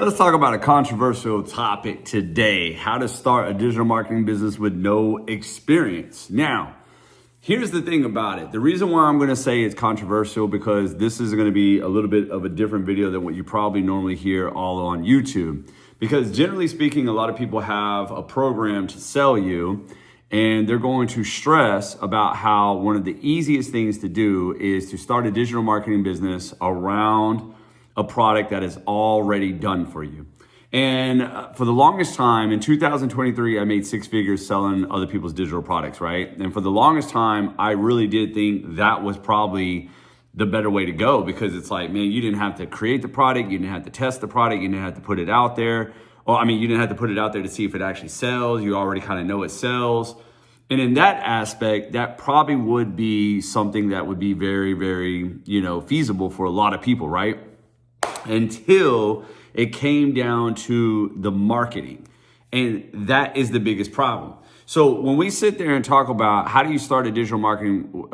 let's talk about a controversial topic today: how to start a digital marketing business with no experience. Now, here's the thing about it. The reason why I'm going to say it's controversial, because this is going to be a little bit of a different video than what you probably normally hear all on YouTube. Because generally speaking, a lot of people have a program to sell you, and they're going to stress about how one of the easiest things to do is to start a digital marketing business around a product that is already done for you. And for the longest time, in 2023, I made 6 figures selling other people's digital products, right? And for the longest time, I really did think that was probably the better way to go, because it's like, man, you didn't have to create the product, you didn't have to test the product, you didn't have to put it out there. You didn't have to put it out there to see if it actually sells. You already kind of know it sells. And in that aspect, that probably would be something that would be very, very, feasible for a lot of people, right? Until it came down to the marketing. And that is the biggest problem. So when we sit there and talk about how do you start a digital marketing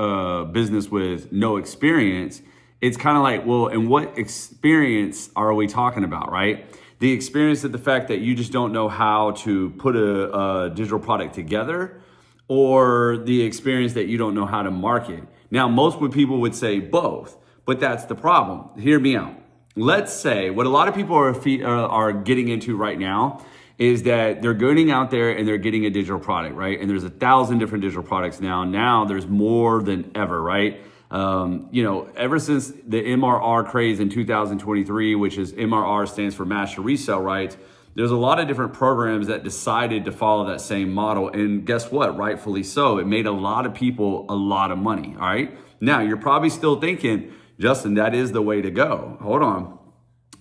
business with no experience, it's kind of like, well, and what experience are we talking about, right? The experience of the fact that you just don't know how to put a digital product together, or the experience that you don't know how to market. Now, most people would say both, but that's the problem. Hear me out. Let's say what a lot of people are getting into right now is that they're going out there and they're getting a digital product, right? And there's 1,000 different digital products now. Now there's more than ever, right? Ever since the MRR craze in 2023, which is MRR stands for master resale rights, there's a lot of different programs that decided to follow that same model. And guess what? Rightfully so. It made a lot of people a lot of money. All right. Now you're probably still thinking, Justin, that is the way to go. Hold on.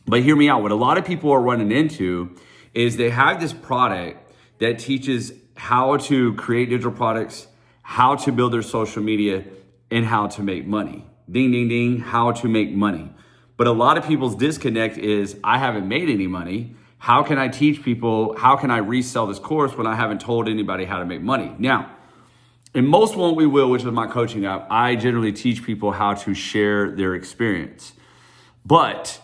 But hear me out. What a lot of people are running into is they have this product that teaches how to create digital products, how to build their social media, and how to make money. Ding, ding, ding, how to make money. But a lot of people's disconnect is, I haven't made any money. How can I teach people? How can I resell this course when I haven't told anybody how to make money? Now, in Most Won't We Will, which is my coaching app, I generally teach people how to share their experience. But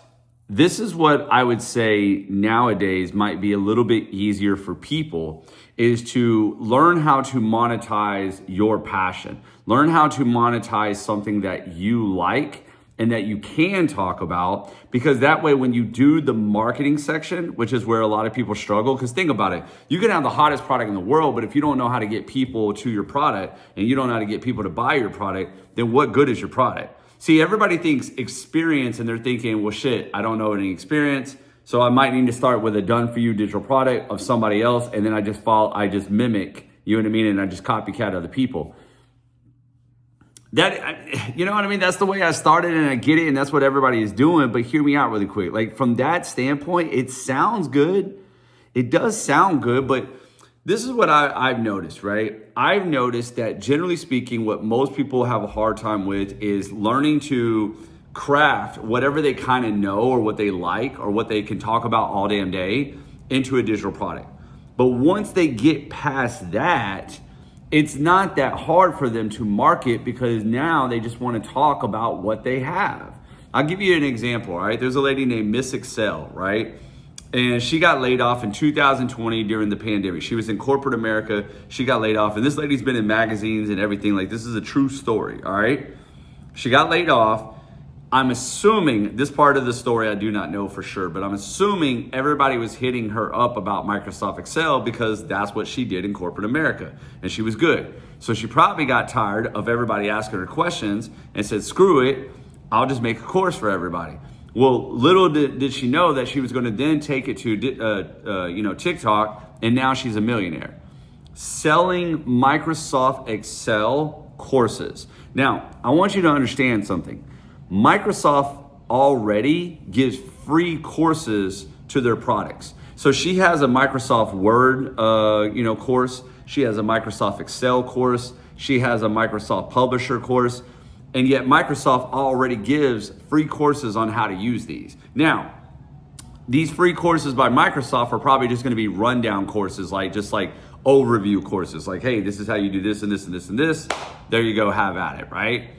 this is what I would say nowadays might be a little bit easier for people, is to learn how to monetize your passion. Learn how to monetize something that you like and that you can talk about, because that way when you do the marketing section, which is where a lot of people struggle, because think about it, you can have the hottest product in the world, but if you don't know how to get people to your product and you don't know how to get people to buy your product, then what good is your product? See, everybody thinks experience and they're thinking, well, shit, I don't know any experience, so I might need to start with a done for you digital product of somebody else, and then I just mimic, you know what I mean, and I just copycat other people. You know what I mean? That's the way I started, and I get it, and that's what everybody is doing. But hear me out really quick. Like, from that standpoint, it sounds good. It does sound good, but this is what I've noticed, right? I've noticed that generally speaking, what most people have a hard time with is learning to craft whatever they kind of know or what they like or what they can talk about all damn day into a digital product. But once they get past that, it's not that hard for them to market, because now they just want to talk about what they have. I'll give you an example, all right? There's a lady named Miss Excel, right? And she got laid off in 2020 during the pandemic. She was in corporate America. She got laid off. And this lady's been in magazines and everything. Like, this is a true story, all right? She got laid off. I'm assuming, this part of the story I do not know for sure, but I'm assuming everybody was hitting her up about Microsoft Excel because that's what she did in corporate America, and she was good. So she probably got tired of everybody asking her questions and said, screw it, I'll just make a course for everybody. Well, little did she know that she was going to then take it to TikTok, and now she's a millionaire selling Microsoft Excel courses. Now, I want you to understand something. Microsoft already gives free courses to their products. So she has a Microsoft Word, course. She has a Microsoft Excel course. She has a Microsoft Publisher course. And yet Microsoft already gives free courses on how to use these. Now, these free courses by Microsoft are probably just going to be rundown courses, like overview courses. Like, hey, this is how you do this and this and this and this. There you go, have at it, right?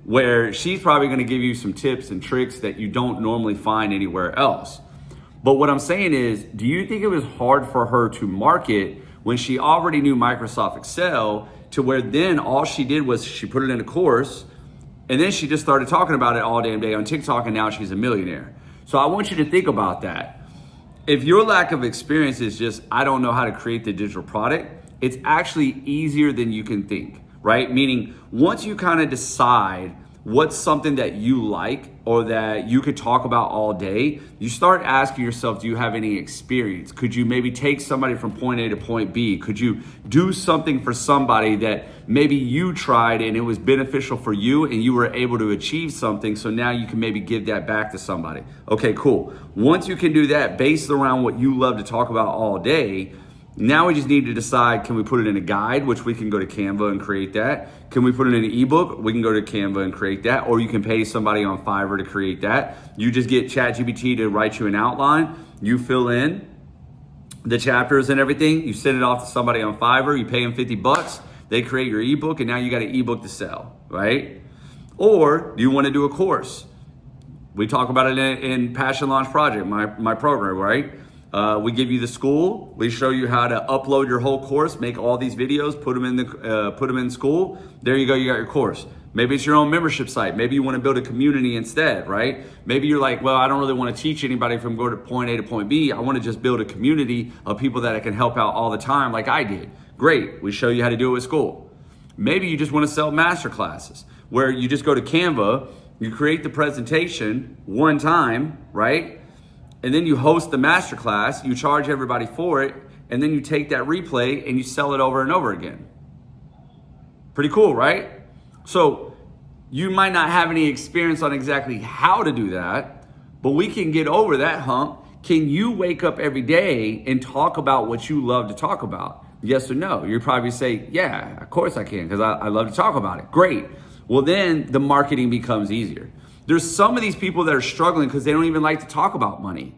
Where she's probably going to give you some tips and tricks that you don't normally find anywhere else. But what I'm saying is, do you think it was hard for her to market when she already knew Microsoft Excel, to where then all she did was she put it in a course, and then she just started talking about it all damn day on TikTok, and now she's a millionaire? So I want you to think about that. If your lack of experience is just, I don't know how to create the digital product, it's actually easier than you can think, right? Meaning, once you kind of decide what's something that you like or that you could talk about all day, you start asking yourself, do you have any experience? Could you maybe take somebody from point A to point B? Could you do something for somebody that maybe you tried and it was beneficial for you and you were able to achieve something, so now you can maybe give that back to somebody? Okay, cool. Once you can do that based around what you love to talk about all day, now we just need to decide, can we put it in a guide, which we can go to Canva and create that? Can we put it in an ebook? We can go to Canva and create that. Or you can pay somebody on Fiverr to create that. You just get ChatGPT to write you an outline. You fill in the chapters and everything. You send it off to somebody on Fiverr. You pay them $50. They create your ebook, and now you got an ebook to sell, right? Or do you want to do a course? We talk about it in Passion Launch Project, my program, right? We give you the school. We show you how to upload your whole course, make all these videos, put them in school. There you go. You got your course. Maybe it's your own membership site. Maybe you want to build a community instead, right? Maybe you're like, well, I don't really want to teach anybody from go to point A to point B. I want to just build a community of people that I can help out all the time, like I did. Great. We show you how to do it with school. Maybe you just want to sell master classes where you just go to Canva, you create the presentation one time, right? And then you host the masterclass, you charge everybody for it, and then you take that replay and you sell it over and over again. Pretty cool, right? So you might not have any experience on exactly how to do that, but we can get over that hump. Can you wake up every day and talk about what you love to talk about? Yes or no? You'd probably say, yeah, of course I can, because I love to talk about it. Great. Well, then the marketing becomes easier. There's some of these people that are struggling because they don't even like to talk about money.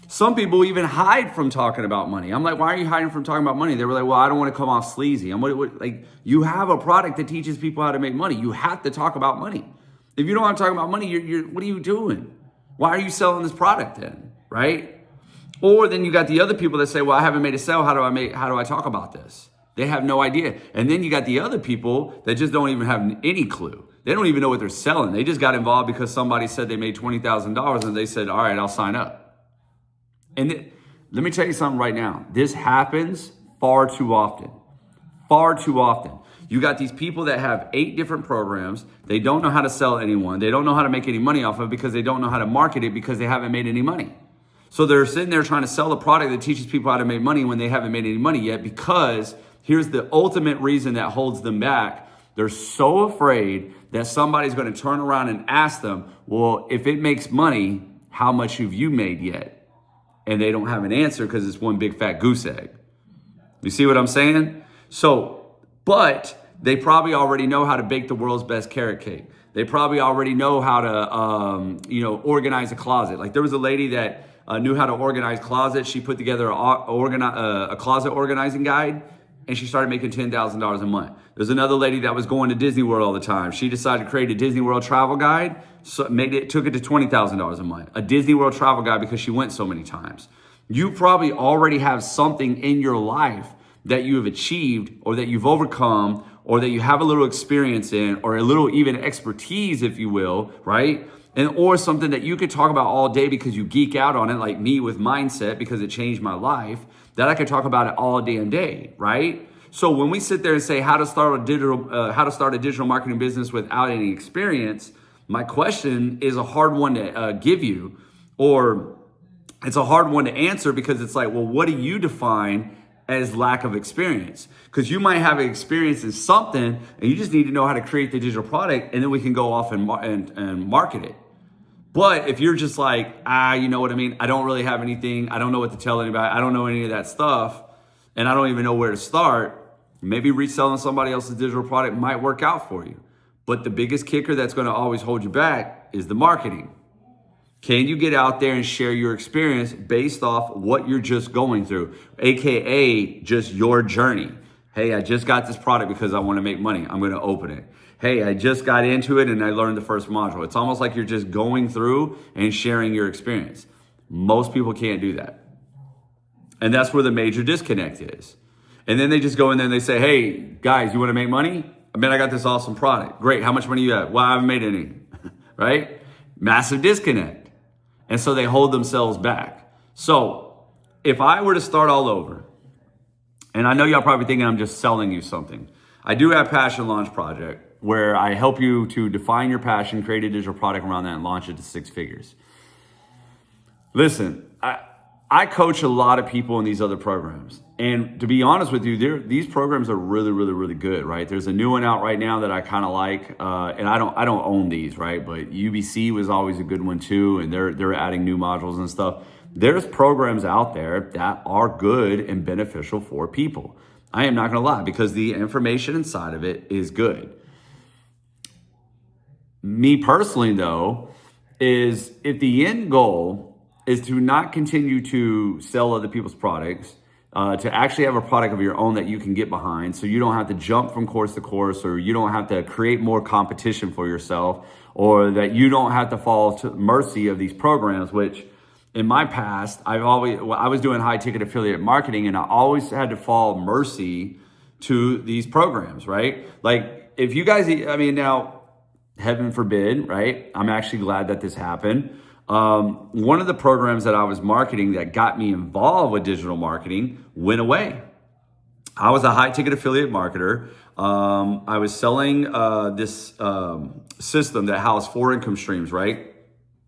Some people even hide from talking about money. I'm like, why are you hiding from talking about money? They were like, well, I don't want to come off sleazy. I'm like, you have a product that teaches people how to make money. You have to talk about money. If you don't want to talk about money, what are you doing? Why are you selling this product then, right? Or then you got the other people that say, well, I haven't made a sale. How do I talk about this? They have no idea. And then you got the other people that just don't even have any clue. They don't even know what they're selling. They just got involved because somebody said they made $20,000 and they said, all right, I'll sign up. And let me tell you something right now. This happens far too often. Far too often. You got these people that have 8 different programs. They don't know how to sell anyone. They don't know how to make any money off of it because they don't know how to market it because they haven't made any money. So they're sitting there trying to sell a product that teaches people how to make money when they haven't made any money yet, because here's the ultimate reason that holds them back. They're so afraid that somebody's going to turn around and ask them, well, if it makes money, how much have you made yet? And they don't have an answer because it's one big fat goose egg. You see what I'm saying? So, but they probably already know how to bake the world's best carrot cake. They probably already know how to, organize a closet. Like there was a lady that knew how to organize closets. She put together a closet organizing guide, and she started making $10,000 a month. There's another lady that was going to Disney World all the time. She decided to create a Disney World travel guide, so took it to $20,000 a month. A Disney World travel guide because she went so many times. You probably already have something in your life that you have achieved or that you've overcome or that you have a little experience in or a little even expertise, if you will, right? Or something that you could talk about all day because you geek out on it, like me with mindset because it changed my life, that I could talk about it all damn day, right? So when we sit there and say how to start a digital marketing business without any experience, my question is a hard one to give you, or it's a hard one to answer because it's like, well, what do you define as lack of experience? Because you might have experience in something and you just need to know how to create the digital product, and then we can go off and market it. But if you're just like, you know what I mean? I don't really have anything. I don't know what to tell anybody. I don't know any of that stuff. And I don't even know where to start. Maybe reselling somebody else's digital product might work out for you. But the biggest kicker that's going to always hold you back is the marketing. Can you get out there and share your experience based off what you're just going through, AKA just your journey? Hey, I just got this product because I want to make money. I'm going to open it. Hey, I just got into it and I learned the first module. It's almost like you're just going through and sharing your experience. Most people can't do that. And that's where the major disconnect is. And then they just go in there and they say, hey, guys, you want to make money? I mean, I got this awesome product. Great. How much money you have? Well, I haven't made any, right? Massive disconnect. And so they hold themselves back. So if I were to start all over, and I know y'all probably thinking I'm just selling you something. I do have Passion Launch Project where I help you to define your passion, create a digital product around that, and launch it to 6 figures. Listen, I coach a lot of people in these other programs. And to be honest with you, these programs are really, really, really good, right? There's a new one out right now that I kind of like, and I don't own these, right? But UBC was always a good one too, and they're adding new modules and stuff. There's programs out there that are good and beneficial for people. I am not gonna lie, because the information inside of it is good. Me personally though, is if the end goal is to not continue to sell other people's products, to actually have a product of your own that you can get behind, so you don't have to jump from course to course, or you don't have to create more competition for yourself, or that you don't have to fall to mercy of these programs, which in my past, I was doing high ticket affiliate marketing, and I always had to fall mercy to these programs, right? Like if you guys, I mean, now, heaven forbid, right? I'm actually glad that this happened. One of the programs that I was marketing that got me involved with digital marketing went away. I was a high ticket affiliate marketer. I was selling this system that housed 4 income streams, right?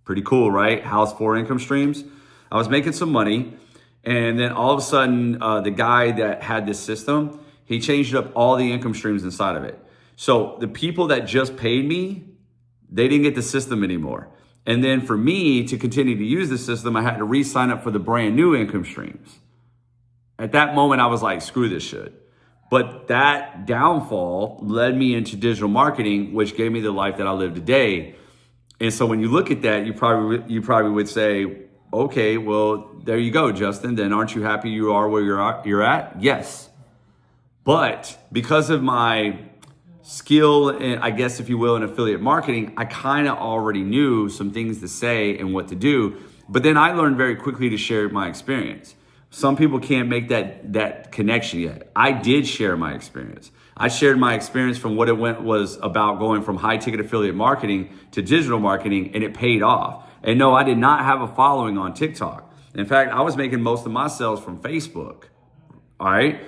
Pretty cool, right? Housed 4 income streams. I was making some money. And then all of a sudden, the guy that had this system, he changed up all the income streams inside of it. So the people that just paid me, they didn't get the system anymore. And then for me to continue to use the system, I had to re-sign up for the brand new income streams. At that moment, I was like, screw this shit. But that downfall led me into digital marketing, which gave me the life that I live today. And so when you look at that, you probably would say, okay, well, there you go, Justin. Then aren't you happy you are where you're at? Yes. But because of my skill, and I guess if you will, in affiliate marketing, I kind of already knew some things to say and what to do. But then I learned very quickly to share my experience. Some people can't make that connection yet. I did share my experience. I shared my experience from what it was about going from high ticket affiliate marketing to digital marketing, and it paid off. And no, I did not have a following on TikTok. In fact, I was making most of my sales from Facebook. All right.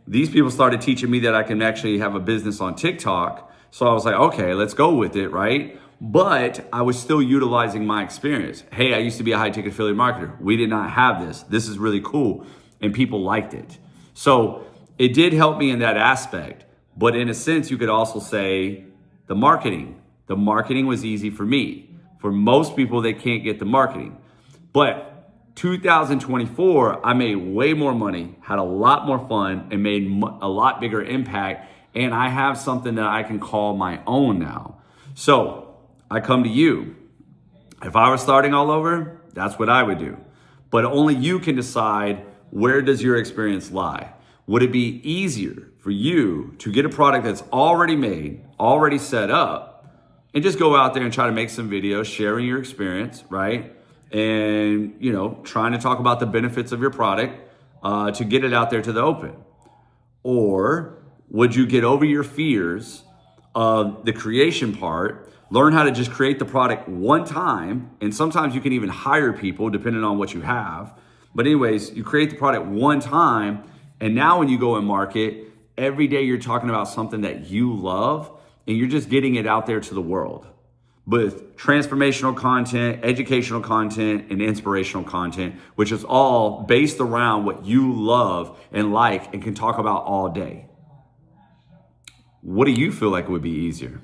These people started teaching me that I can actually have a business on TikTok. So I was like, okay, let's go with it, right? But I was still utilizing my experience. Hey, I used to be a high ticket affiliate marketer. We did not have this. This is really cool. And people liked it. So it did help me in that aspect. But in a sense, you could also say the marketing. The marketing was easy for me. For most people, they can't get the marketing. But 2024, I made way more money, had a lot more fun, and made a lot bigger impact. And I have something that I can call my own now. So I come to you. If I was starting all over, that's what I would do. But only you can decide, where does your experience lie? Would it be easier for you to get a product that's already made, already set up, and just go out there and try to make some videos sharing your experience, right? And, trying to talk about the benefits of your product to get it out there to the open? Or would you get over your fears of the creation part, learn how to just create the product one time, and sometimes you can even hire people depending on what you have. But anyways, you create the product one time, and now when you go and market, every day you're talking about something that you love, and you're just getting it out there to the world with transformational content, educational content, and inspirational content, which is all based around what you love and like and can talk about all day. What do you feel like would be easier?